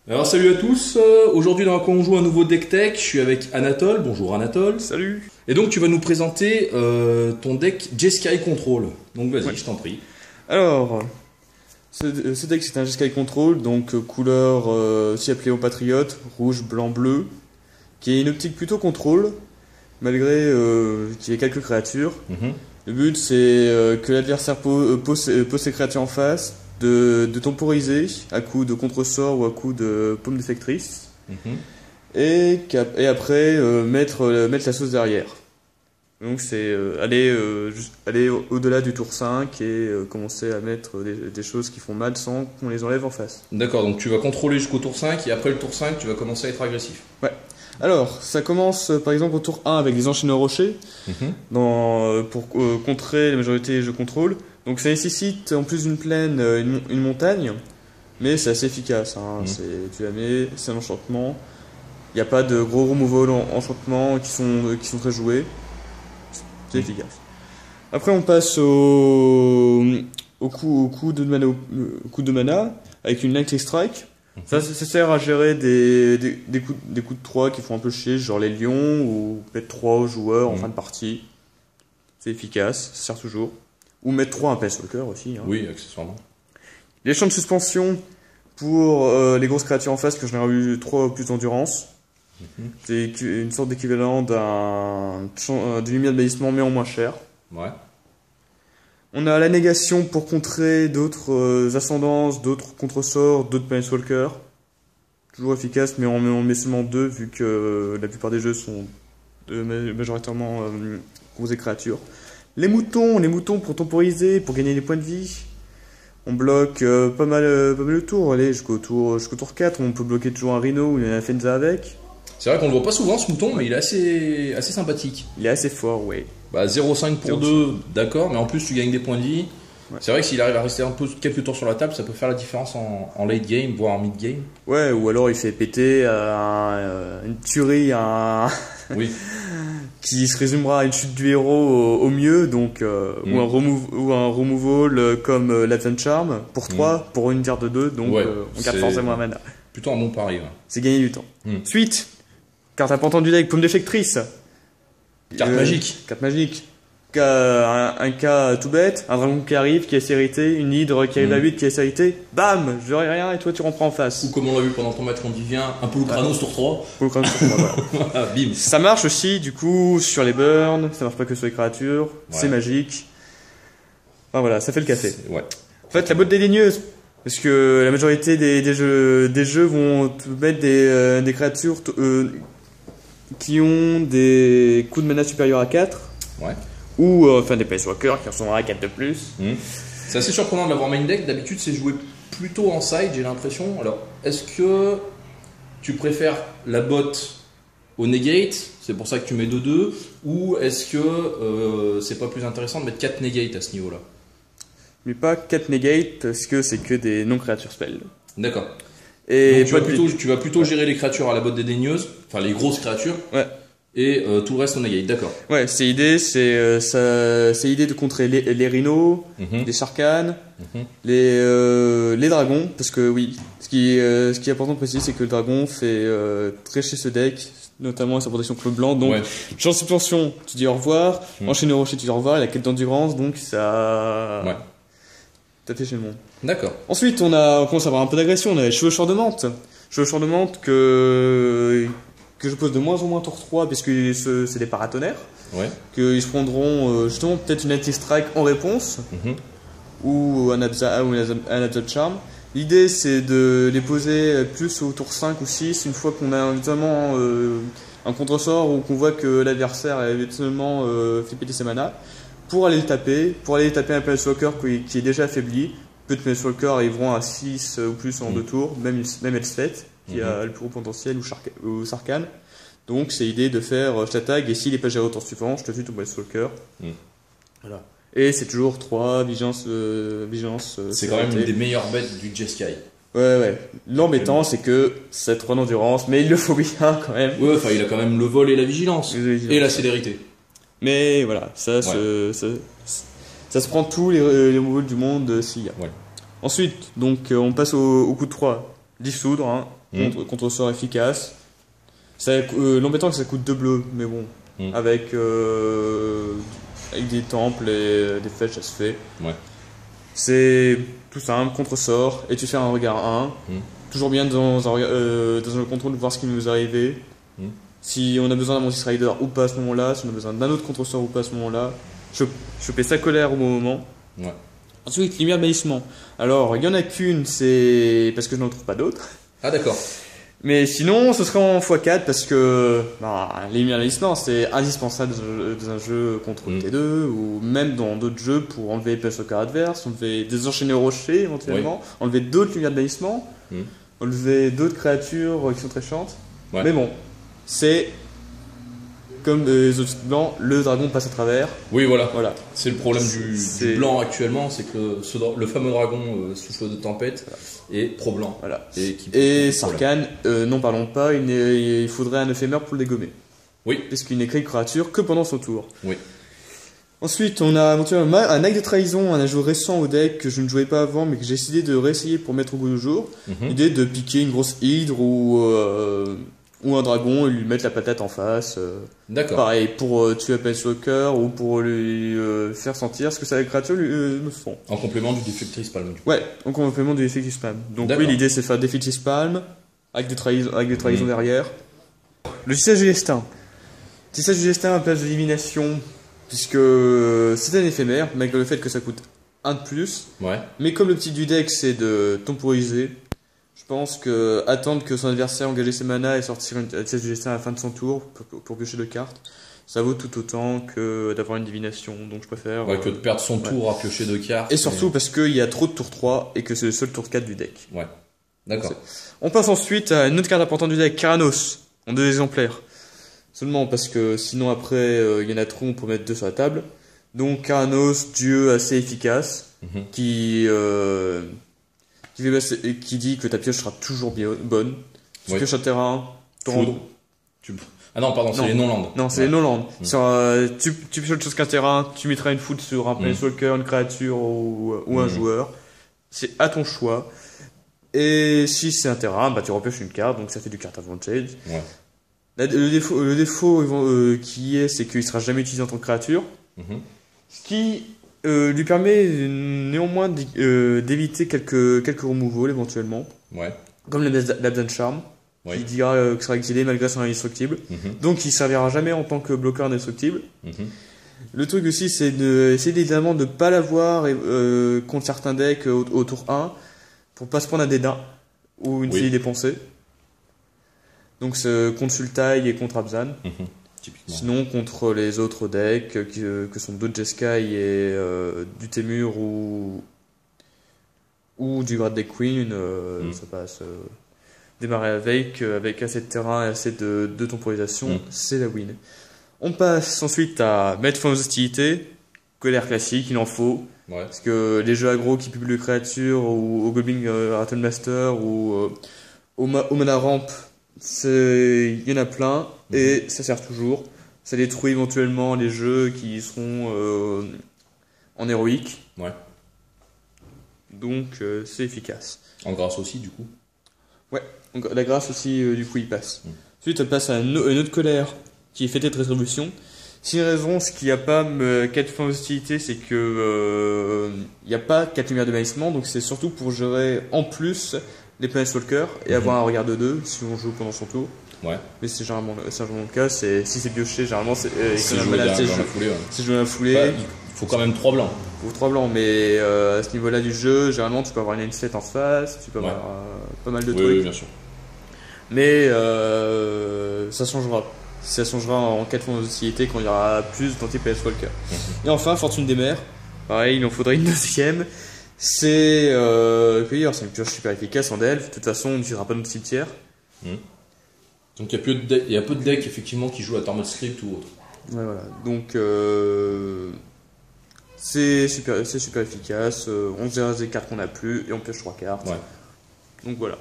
Alors salut à tous, aujourd'hui dans On joue un nouveau deck tech, je suis avec Anatole, bonjour Anatole. Salut. Et donc tu vas nous présenter ton deck Jeskai Control, donc vas-y, je t'en prie. Alors, ce deck c'est un Jeskai Control, donc couleur aussi appelée au Patriote, rouge, blanc, bleu, qui est une optique plutôt contrôle, malgré qu'il y ait quelques créatures. Le but c'est que l'adversaire pose ses créatures en face, de temporiser à coup de contre-sort ou à coup de paume défectrice, et après mettre la sauce derrière. Donc c'est aller au-delà du tour 5 et commencer à mettre des choses qui font mal sans qu'on les enlève en face. D'accord, donc tu vas contrôler jusqu'au tour 5 et après le tour 5 tu vas commencer à être agressif. Ouais. Alors, ça commence par exemple au tour 1 avec des enchaîneurs rochers pour contrer la majorité des jeux contrôle. Donc ça nécessite en plus d'une plaine une montagne, mais c'est assez efficace. Tu la mets, c'est un enchantement. Il n'y a pas de gros removal enchantements qui sont très joués. C'est efficace. Après on passe au coup de mana avec une Lightning Strike. Ça sert à gérer des coups de 3 qui font un peu chier, genre les lions, ou mettre 3 aux joueurs en fin de partie. C'est efficace, ça sert toujours. Ou mettre 3 un Planeswalker aussi. Oui, accessoirement. Les champs de suspension pour les grosses créatures en face, que j'en ai eu 3 plus d'endurance. C'est une sorte d'équivalent d'une lumière de bannissement, mais en moins cher. Ouais. On a la négation pour contrer d'autres ascendances, d'autres contre-sorts, d'autres Planeswalkers. Toujours efficace, mais on met seulement 2, vu que la plupart des jeux sont majoritairement grosses créatures. Les moutons pour temporiser, pour gagner des points de vie. On bloque pas mal le tour. Allez, jusqu'au tour 4, on peut bloquer toujours un Rhino ou une Afenza avec. C'est vrai qu'on le voit pas souvent ce mouton, mais il est assez sympathique. Il est assez fort, ouais. Bah 0,5 pour 2, d'accord, mais en plus tu gagnes des points de vie. Ouais. C'est vrai que s'il arrive à rester un peu quelques tours sur la table, ça peut faire la différence en late game, voire en mid game. Ouais, ou alors il fait péter une tuerie, oui. qui se résumera à une chute du héros au mieux, donc ou un removal comme l'Advent Charm pour 3 pour une tiers de 2, donc on garde forcément un mana. Plutôt un bon pari. Ouais. C'est gagner du temps. Suite, carte importante du deck, paume défectrice. Carte magique. Carte magique. Un cas tout bête, un dragon qui arrive, qui est sérité, une hydre qui arrive à 8, qui est sérité, bam, je n'aurai rien et toi tu reprends en face. Ou comme on l'a vu pendant ton match quand il vient, un Polukranos tour 3. Polukranos tour 3, voilà. Bim. Ça marche aussi du coup sur les burns, ça marche pas que sur les créatures, c'est magique. Enfin voilà, ça fait le café. Ouais. En fait, la botte dédaigneuse, parce que la majorité des jeux vont te mettre des créatures qui ont des coups de mana supérieurs à 4. Ouais. Ou des Planeswalkers qui en sont à 4 de plus. C'est assez surprenant de l'avoir main deck. D'habitude, c'est joué plutôt en side, j'ai l'impression. Alors, est-ce que tu préfères la botte au negate, c'est pour ça que tu mets 2-2, ou est-ce que c'est pas plus intéressant de mettre 4 negate à ce niveau-là? Mais pas 4 negate parce que c'est que des non-créatures spell. D'accord. Et donc, tu vas plutôt gérer les créatures à la botte dédaigneuse, enfin les grosses créatures. Ouais. Et tout le reste on negate, d'accord. Ouais, c'est l'idée de contrer les rhinos, les Sharkans, les dragons, parce que oui, ce qui est important de préciser, c'est que le dragon fait très chez ce deck, notamment sa protection club blanc, donc champ de suspension, tu dis au revoir, enchaîneur rocher, tu dis au revoir, la quête d'endurance, donc ça... Ouais. T'as fait chez le monde. D'accord. Ensuite, on commence à avoir un peu d'agression, on a les chevaucheurs de menthe. Chevaucheurs de menthe que je pose de moins en moins tour 3 parce que c'est des paratonnerres. Ouais. Qu'ils se prendront justement peut-être une Lightning Strike en réponse ou un Advent Charm. L'idée c'est de les poser plus au tour 5 ou 6 une fois qu'on a notamment un contre-sort ou qu'on voit que l'adversaire a éventuellement fait péter ses manas pour aller taper un Planeswalker qui est déjà affaibli. Peu de Planeswalkers arriveront à 6 ou plus en 2 tours, même Elspeth qui a le plus gros potentiel, ou Sarkhan. Donc c'est l'idée de faire je t'attaque et s'il n'est pas géré au tour suivant, je te tue ton Planeswalker. Voilà. Et c'est toujours 3, vigilance. C'est quand même une des meilleures bêtes du Jeskai. Ouais. L'embêtant c'est que c'est 3 d'endurance, mais il le faut bien quand même. Ouais, enfin il a quand même le vol et la vigilance. Et la célérité. Mais voilà, ça se prend tous les removals du monde s'il y a. Ouais. Ensuite, donc on passe au coup de 3. Dissoudre, contre-sort efficace. L'embêtant c'est que ça coûte 2 bleus, mais bon, avec des temples et des flèches ça se fait. Ouais. C'est tout simple, contre-sort, et tu fais un regard 1. Toujours bien dans le contrôle de voir ce qui nous est arrivé. Si on a besoin d'un Mantis Rider ou pas à ce moment-là, si on a besoin d'un autre contre-sort ou pas à ce moment-là. Choper sa colère au bon moment. Ouais. Ensuite, lumière de bannissement. Alors, il y en a qu'une, c'est parce que je n'en trouve pas d'autres. Ah d'accord. Mais sinon, ce serait en x4 parce que les lumières de bannissement, c'est indispensable dans un jeu contre T2 ou même dans d'autres jeux pour enlever les places au cœur adverse, enlever des enchaînés au rocher éventuellement, enlever d'autres lumières de bannissement, enlever d'autres créatures qui sont très chiantes. Ouais. Mais bon, c'est comme les autres blancs, le dragon passe à travers. Oui, voilà. C'est le problème du blanc actuellement, c'est que le fameux dragon souffle de tempête est pro-blanc. Voilà. Et Sarkhan, n'en parlons pas, il faudrait un éphémère pour le dégommer. Oui. Puisqu'il n'est créé créature que pendant son tour. Oui. Ensuite, on a éventuellement un acte de trahison, un ajout récent au deck que je ne jouais pas avant, mais que j'ai décidé de réessayer pour mettre au goût du jour. L'idée de piquer une grosse hydre ou un dragon et lui mettre la patate en face. D'accord. Pareil, pour tuer Apex Walker ou pour lui faire sentir ce que ça les créatures me font. En complément du Defectrice Palm. Ouais, en complément du Defectrice Palm. Donc oui, l'idée c'est de faire Defectrice Palm, avec des trahisons derrière. Le tissage du destin. Tissage du destin à place de divination, puisque c'est un éphémère, malgré le fait que ça coûte 1 de plus. Ouais. Mais comme le petit du deck c'est de temporiser, je pense que attendre que son adversaire engage ses mana et sortir une tissage du destin à la fin de son tour pour piocher 2 cartes, ça vaut tout autant que d'avoir une divination. Donc je préfère. Ouais, que de perdre son tour à piocher 2 cartes. Et surtout parce qu'il y a trop de tour 3 et que c'est le seul tour 4 du deck. Ouais. D'accord. On passe ensuite à une autre carte importante du deck, Karanos, en 2 exemplaires. Seulement parce que sinon après il y en a trop, on peut mettre 2 sur la table. Donc Karanos, dieu assez efficace, qui dit que ta pioche sera toujours bien bonne. Tu pioches un terrain, Ah non, pardon, c'est les non-lands. Non, c'est les non-lands. Tu pioches chose qu'un terrain, tu mettras une foot sur un planeswalker, une créature ou un joueur. C'est à ton choix. Et si c'est un terrain, tu repioches une carte, donc ça fait du card advantage. Ouais. Le défaut qui est, c'est qu'il sera jamais utilisé en tant que créature. Ce qui lui permet néanmoins d'éviter quelques removals éventuellement. Ouais. Comme l'Absent Charm, qui dira qu'il sera exilé malgré son indestructible. Donc il servira jamais en tant que bloqueur indestructible. Le truc aussi, c'est d'essayer évidemment de ne pas l'avoir contre certains decks au tour 1 pour pas se prendre un dédain ou une fille dépensée. Donc c'est contre Sultai et contre Abzan. Sinon contre les autres decks que sont Dojeskai et du Temur ou du Great Deck Queen, ça passe. Démarrer avec assez de terrain et assez de temporisation, c'est la win. On passe ensuite à mettre fin aux hostilités, colère classique, il en faut. Parce que les jeux aggro qui publient les créatures ou au Goblin Rattlemaster ou au Mana Ramp, il y en a plein et ça sert toujours. Ça détruit éventuellement les jeux qui seront en héroïque. Donc c'est efficace. En grâce aussi du coup. Ouais, donc, la grâce aussi du coup il passe. Ensuite elle passe à une autre colère qui est fêtée de rétribution. Si une raison, ce qu'il n'y a pas 4 fins d'hostilité, c'est que il n'y a pas 4 lumières de bannissement, donc c'est surtout pour gérer en plus les Planeswalkers et avoir un regard de 2 si on joue pendant son tour. Mais c'est généralement le cas, si c'est pioché, généralement c'est joué dans la foulée. C'est joué dans la foulée. Il faut quand même 3 blancs. Il faut 3 blancs, mais à ce niveau-là du jeu, généralement tu peux avoir une N7 en face, tu peux avoir pas mal de trucs. Oui, bien sûr. Mais ça changera. Ça changera en 4 fonds d'hostilité quand il y aura plus d'anti-Planeswalker. Et enfin, Fortune des Mers. Pareil, il en faudrait une deuxième. C'est c'est une pioche super efficace en Delphes. De toute façon, on n'utilisera pas notre cimetière. Donc il y a peu de decks effectivement qui jouent à Tormod Script ou autre. Ouais, voilà. Donc c'est super efficace. On se des cartes qu'on n'a plus et on pioche 3 cartes. Donc voilà.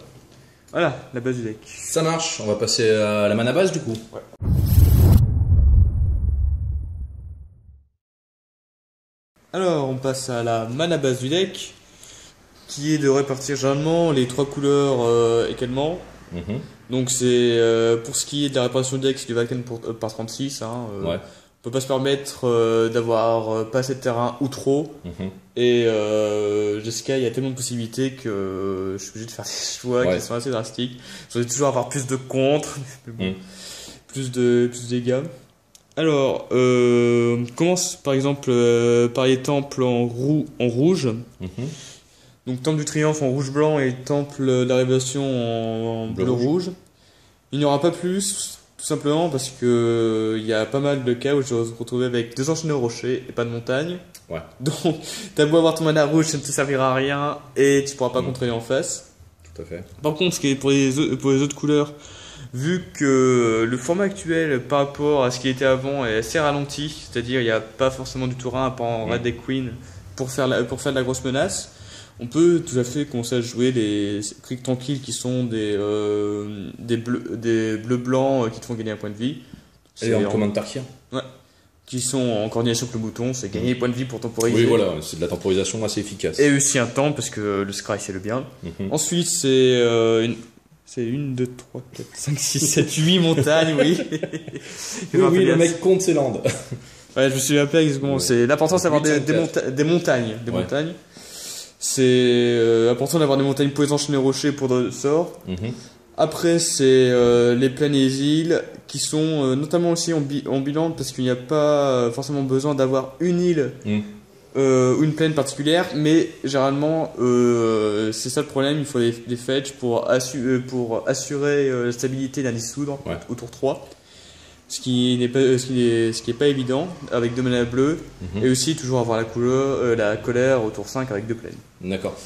Voilà, la base du deck. Ça marche, on va passer à la mana base du coup. Alors, on passe à la mana base du deck, qui est de répartir généralement les 3 couleurs également. Donc c'est pour ce qui est de la réparation de deck, c'est du Valken par 36. Hein, Ouais. on peut pas se permettre d'avoir pas assez de terrain ou trop. Et Jeskai, il y a tellement de possibilités que je suis obligé de faire des choix Ouais. qui sont assez drastiques. Je vais toujours avoir plus de contre, mais bon, plus de dégâts. Alors, on commence par exemple par les temples en rouge. Donc temple du triomphe en rouge-blanc et temple de la révélation en bleu-rouge. Il n'y aura pas plus, tout simplement parce que il y a pas mal de cas où je vais se retrouver avec 2 enchaîneurs rochers et pas de montagne. Ouais. Donc t'as beau avoir ton mana rouge, ça ne te servira à rien et tu pourras pas contrer en face. Tout à fait. Par contre, ce qui est pour les autres couleurs, vu que le format actuel par rapport à ce qui était avant est assez ralenti, c'est-à-dire il n'y a pas forcément du terrain à part en Red Deck Queen pour faire de la grosse menace, on peut tout à fait commencer à jouer les criques tranquilles qui sont des bleus blancs qui te font gagner un point de vie. Et en commande Tarkir. Ouais. Qui sont en coordination avec le bouton, c'est gagner des points de vie pour temporiser. Oui, voilà, c'est de la temporisation assez efficace. Et aussi un temps parce que le scry c'est le bien. Ensuite c'est c'est 1, 2, 3, 4, 5, 6, 7, 8 montagnes, oui. Oui, le mec compte ses landes. Ouais, je me suis rappelé exactement. Ouais. C'est l'important d'avoir des montagnes. Des montagnes. C'est important d'avoir des montagnes pour les enchaîner rochers pour de sorts. Après, c'est les plaines et les îles qui sont notamment aussi en bilan parce qu'il n'y a pas forcément besoin d'avoir une île ou une plaine particulière, mais généralement c'est ça le problème, il faut des fetch pour assurer la stabilité d'un dissoudre au tour 3. Ce qui est pas évident avec 2 mana bleus et aussi toujours avoir la colère au tour 5 avec 2 plaines. D'accord.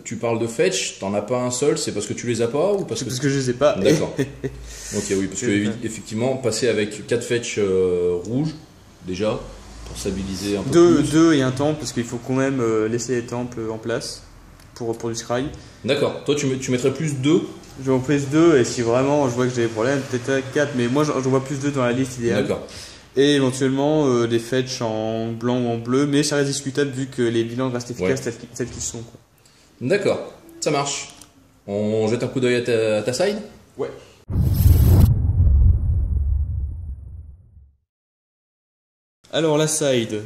Tu parles de fetch, t'en as pas un seul, c'est parce que tu les as pas ou parce que je les ai pas. D'accord. Ok, oui, parce que effectivement, passer avec 4 fetch rouges déjà pour stabiliser un peu plus. 2 et un temple parce qu'il faut quand même laisser les temples en place pour du scry. D'accord. Toi, tu mettrais plus 2. Je vais en plus 2 et si vraiment je vois que j'ai des problèmes, peut-être 4, mais moi j'en vois plus 2 dans la liste idéale. D'accord. Et éventuellement des fetch en blanc ou en bleu, mais ça reste discutable vu que les bilans restent efficaces tels qu'ils sont. Quoi. D'accord, ça marche. On jette un coup d'œil à ta side ? Ouais. Alors la side.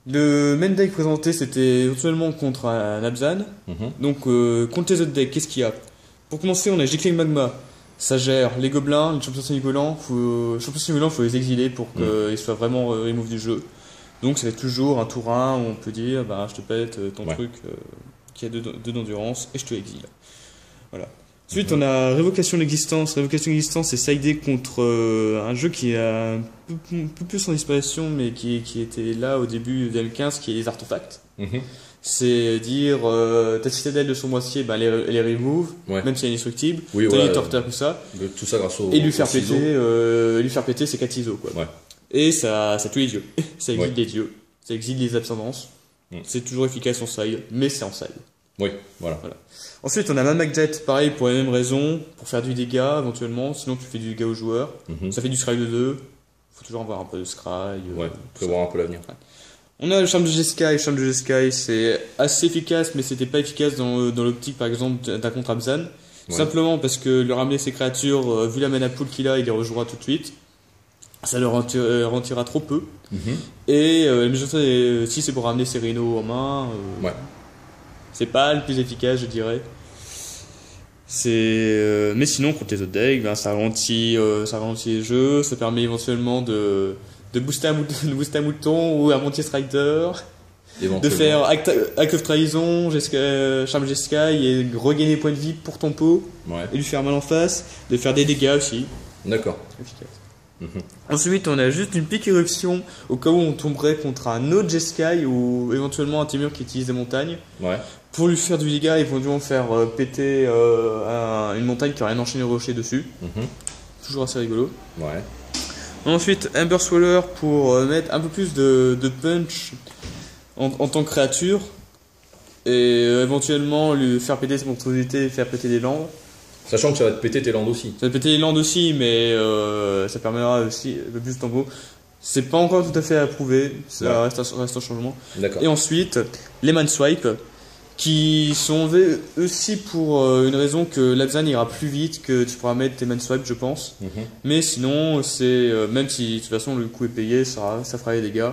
Le main deck présenté c'était éventuellement contre un Abzan. Donc contre les autres decks, qu'est-ce qu'il y a? Pour commencer, on a Gicling Magma. Ça gère les gobelins, les champions sanguinolents. Faut les exiler pour qu'ils soient vraiment remove du jeu. Donc ça va être toujours un tour 1 où on peut dire bah, je te pète ton truc qui a 2 d'endurance et je te exile. Voilà. Ensuite, on a Révocation d'existence. Révocation d'existence, c'est sidé contre un jeu qui a un peu plus en disparition, mais qui était là au début de L15, qui est les artefacts. C'est dire ta citadelle de Sombre-Acier, bah, les remove, même si elle est indestructible. Oui, t'as les torteurs, tout ça. Tout ça grâce au. Et lui faire péter ses 4 ISO, quoi. Ouais. Et ça tue les dieux. Ça exile les dieux. Ça exile les absendances. C'est toujours efficace en side, mais c'est en side. Oui, voilà. Ensuite, on a Mad Jet, pareil, pour les mêmes raisons, pour faire du dégât éventuellement, sinon tu fais du dégât aux joueurs. Ça fait du scry de 2, faut toujours avoir un peu de scry. Prévoir un peu l'avenir. On a le charme de Jeskai. Le charme de Jeskai, c'est assez efficace, mais c'était pas efficace dans l'optique, par exemple, d'un contre Abzan. Simplement parce que lui ramener ses créatures, vu la mana pool qu'il a, il les rejouera tout de suite. Ça leur rentirera trop peu. Et si c'est pour ramener ses Rhinos en main, c'est pas le plus efficace, je dirais. Mais sinon, contre les autres decks, ben, ça ralentit les jeux, ça permet éventuellement de booster un mouton ou un Montier Strider, de faire Act of Trahison, Charme Jeskai et regagner des points de vie pour ton pot, et lui faire mal en face, de faire des dégâts aussi. D'accord. Efficace. Ensuite, on a juste une pique éruption au cas où on tomberait contre un autre Jeskai ou éventuellement un Timur qui utilise des montagnes. Pour lui faire du dégât, ils vont éventuellement faire péter une montagne qui aurait un enchaîné rocher dessus. Toujours assez rigolo. Ensuite, Ember Swaller pour mettre un peu plus de punch en tant que créature et éventuellement lui faire péter ses monstruosités et faire péter des landes. Sachant que ça va te péter tes landes aussi. Ça va péter les landes aussi, mais ça permettra aussi un peu plus de tempo. C'est pas encore tout à fait approuvé, ça reste un changement. Et ensuite, les Man Swipe, qui sont enlevés aussi pour une raison que l'Abzan ira plus vite, que tu pourras mettre tes main swipe, je pense. Mais sinon, c'est même si de toute façon le coût est payé, ça fera les dégâts.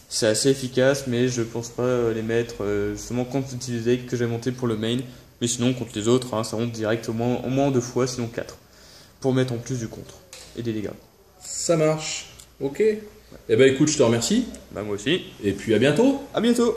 C'est assez efficace, mais je pense pas les mettre justement contre les decks que j'ai monté pour le main. Mais sinon, contre les autres, hein, ça monte direct au moins 2 fois, sinon 4. Pour mettre en plus du contre et des dégâts. Ça marche. Ok. Eh ben écoute, je te remercie. Bah moi aussi. Et puis à bientôt. À bientôt.